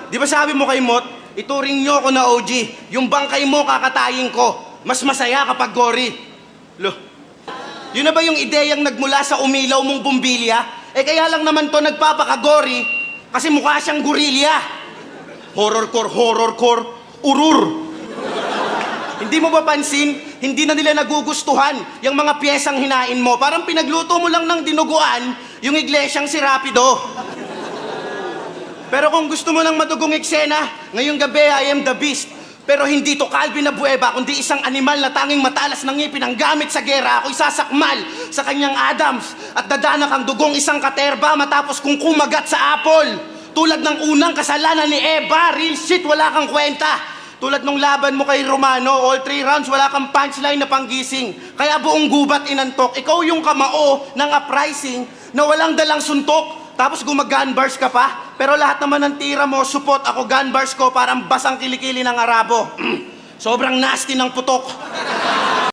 Di ba sabi mo kay Mot, ituring nyo ako na OG. Yung bangkay mo kakatayin ko. Mas masaya kapag gory. Lo, yun na ba yung ideyang nagmula sa umilaw mong bumbilya? Eh kaya lang naman to nagpapakagory kasi mukha siyang gorilya. Horror core, urur. Hindi mo ba pansin, hindi na nila nagugustuhan yung mga piyesang hinain mo. Parang pinagluto mo lang ng dinuguan yung iglesyang si Rapido. Pero kung gusto mo ng madugong eksena, ngayong gabi I am the beast. Pero hindi to Calvin na buweba, kundi isang animal na tanging matalas ng ngipin ang gamit sa gera. Ako'y sasakmal sa kanyang Adams at dadanak ang dugong isang katerba matapos kung kumagat sa apple. Tulad ng unang kasalanan ni Eva, real shit, wala kang kwenta. Tulad nung laban mo kay Romano, all 3 rounds, wala kang punchline na panggising. Kaya buong gubat inantok. Ikaw yung kamao ng uprising na walang dalang suntok. Tapos gumag-gunbars ka pa, pero lahat naman ng tira mo, support ako gunbars ko, parang basang kilikili ng Arabo. Sobrang nasty ng putok.